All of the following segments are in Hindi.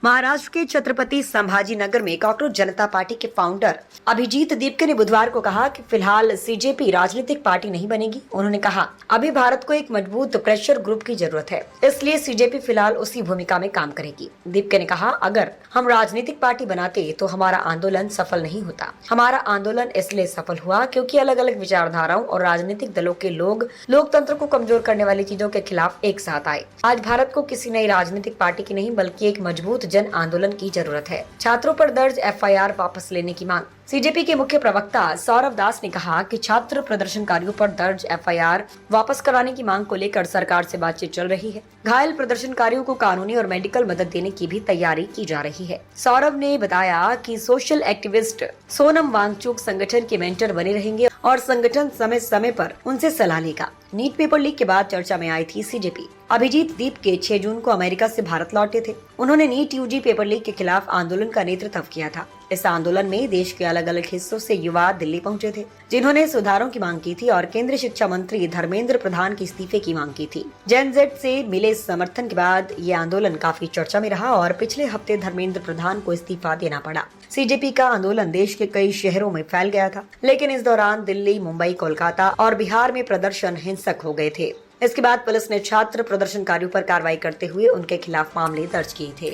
महाराष्ट्र के छत्रपति संभाजीनगर में कॉकरोच जनता पार्टी के फाउंडर अभिजीत दीपके ने बुधवार को कहा कि फिलहाल सीजेपी राजनीतिक पार्टी नहीं बनेगी। उन्होंने कहा, अभी भारत को एक मजबूत प्रेशर ग्रुप की जरूरत है, इसलिए सीजेपी फिलहाल उसी भूमिका में काम करेगी। दीपके ने कहा, अगर हम राजनीतिक पार्टी बनाते तो हमारा आंदोलन सफल नहीं होता। हमारा आंदोलन इसलिए सफल हुआ क्योंकि अलग अलग विचारधाराओं और राजनीतिक दलों के लोग लोकतंत्र को कमजोर करने वाली चीजों के खिलाफ एक साथ आए। आज भारत को किसी नई राजनीतिक पार्टी की नहीं बल्कि एक मजबूत जन आंदोलन की जरूरत है। छात्रों पर दर्ज एफआईआर वापस लेने की मांग। सीजेपी के मुख्य प्रवक्ता सौरभ दास ने कहा कि छात्र प्रदर्शनकारियों पर दर्ज एफआईआर वापस कराने की मांग को लेकर सरकार से बातचीत चल रही है। घायल प्रदर्शनकारियों को कानूनी और मेडिकल मदद देने की भी तैयारी की जा रही है। सौरभ ने बताया कि सोशल एक्टिविस्ट सोनम वांगचुक संगठन के मेंटर बने रहेंगे और संगठन समय समय पर उनसे सलाह लेगा। नीट पेपर लीक के बाद चर्चा में आई थी सीजेपी। अभिजीत दीपके 6 जून को अमेरिका से भारत लौटे थे। उन्होंने नीट यूजी पेपर लीक के खिलाफ आंदोलन का नेतृत्व किया था। इस आंदोलन में देश के अलग अलग हिस्सों से युवा दिल्ली पहुंचे थे, जिन्होंने सुधारों की मांग की थी और केंद्रीय शिक्षा मंत्री धर्मेंद्र प्रधान के इस्तीफे की मांग की थी। जेन जेड से मिले समर्थन के बाद ये आंदोलन काफी चर्चा में रहा और पिछले हफ्ते धर्मेंद्र प्रधान को इस्तीफा देना पड़ा। सीजेपी का आंदोलन देश के कई शहरों में फैल गया था, लेकिन इस दौरान दिल्ली, मुंबई, कोलकाता और बिहार में प्रदर्शन हिंसक हो गए थे। इसके बाद पुलिस ने छात्र प्रदर्शनकारियों पर कार्रवाई करते हुए उनके खिलाफ मामले दर्ज किए थे।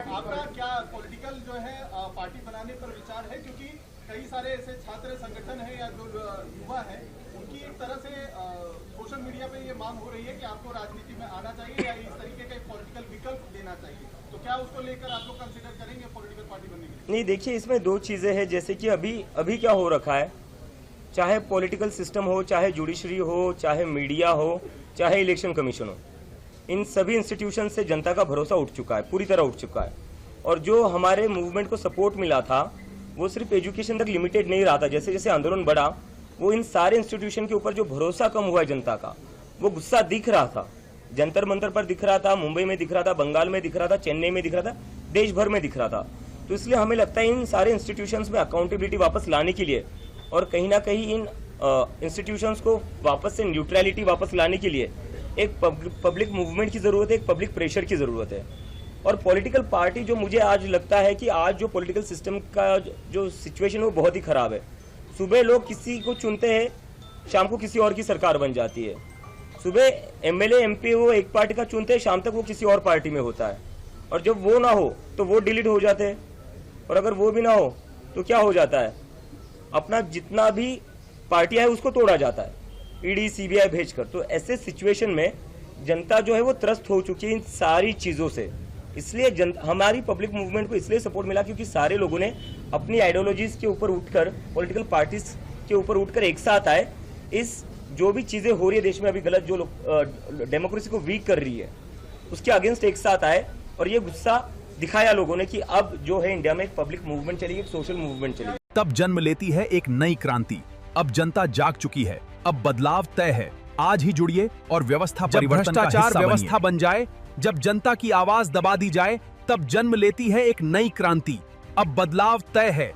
आपका क्या पॉलिटिकल जो है पार्टी बनाने पर विचार है, क्योंकि कई सारे ऐसे छात्र संगठन है या जो युवा है उनकी एक तरह से सोशल मीडिया पे ये मांग हो रही है कि आपको राजनीति में आना चाहिए या इस तरीके का एक पॉलिटिकल विकल्प देना चाहिए, तो क्या उसको लेकर आप लोग कंसिडर करेंगे पॉलिटिकल पार्टी बनने के लिए? नहीं, देखिए इसमें दो चीजें हैं। जैसे कि अभी क्या हो रखा है, चाहे पॉलिटिकल सिस्टम हो, चाहे जुडिशरी हो, चाहे मीडिया हो, चाहे इलेक्शन कमीशन हो, इन सभी इंस्टीट्यूशन से जनता का भरोसा उठ चुका है, पूरी तरह उठ चुका है। और जो हमारे मूवमेंट को सपोर्ट मिला था वो सिर्फ एजुकेशन तक लिमिटेड नहीं रहा था। जैसे जैसे आंदोलन बढ़ा, वो इन सारे इंस्टीट्यूशन के ऊपर जो भरोसा कम हुआ है जनता का, वो गुस्सा दिख रहा था। जंतर मंतर पर दिख रहा था, मुंबई में दिख रहा था, बंगाल में दिख रहा था, चेन्नई में दिख रहा था, देश भर में दिख रहा था। तो इसलिए हमें लगता है इन सारे इंस्टीट्यूशंस में अकाउंटेबिलिटी वापस लाने के लिए और कहीं ना कहीं इन इंस्टीट्यूशंस को वापस से न्यूट्रलिटी वापस लाने के लिए एक पब्लिक मूवमेंट की जरूरत है, एक पब्लिक प्रेशर की जरूरत है। और पॉलिटिकल पार्टी जो मुझे आज लगता है कि आज जो पॉलिटिकल सिस्टम का जो सिचुएशन है वो बहुत ही खराब है। सुबह लोग किसी को चुनते हैं, शाम को किसी और की सरकार बन जाती है। सुबह एमएलए एमपी वो एक पार्टी का चुनते हैं, शाम तक वो किसी और पार्टी में होता है। और जब वो ना हो तो वो डिलीट हो जाते हैं, और अगर वो भी ना हो तो क्या हो जाता है, अपना जितना भी पार्टियां है उसको तोड़ा जाता है, ईडी सीबीआई भेजकर। तो ऐसे सिचुएशन में जनता जो है वो त्रस्त हो चुकी है इन सारी चीजों से। इसलिए हमारी पब्लिक मूवमेंट को इसलिए सपोर्ट मिला क्योंकि सारे लोगों ने अपनी आइडियोलॉजीज के ऊपर उठकर, पॉलिटिकल पार्टीज के ऊपर उठकर एक साथ आए। इस जो भी चीजें हो रही है देश में अभी गलत, जो डेमोक्रेसी को वीक कर रही है, उसके अगेंस्ट एक साथ आए और ये गुस्सा दिखाया लोगों ने कि अब जो है इंडिया में एक पब्लिक मूवमेंट चलेगी, एक सोशल मूवमेंट चलेगी। तब जन्म लेती है एक नई क्रांति। अब जनता जाग चुकी है, अब बदलाव तय है। आज ही जुड़िए और व्यवस्था परिवर्तन का हिस्सा व्यवस्था बन जाए। जब जनता की आवाज दबा दी जाए, तब जन्म लेती है एक नई क्रांति। अब बदलाव तय है।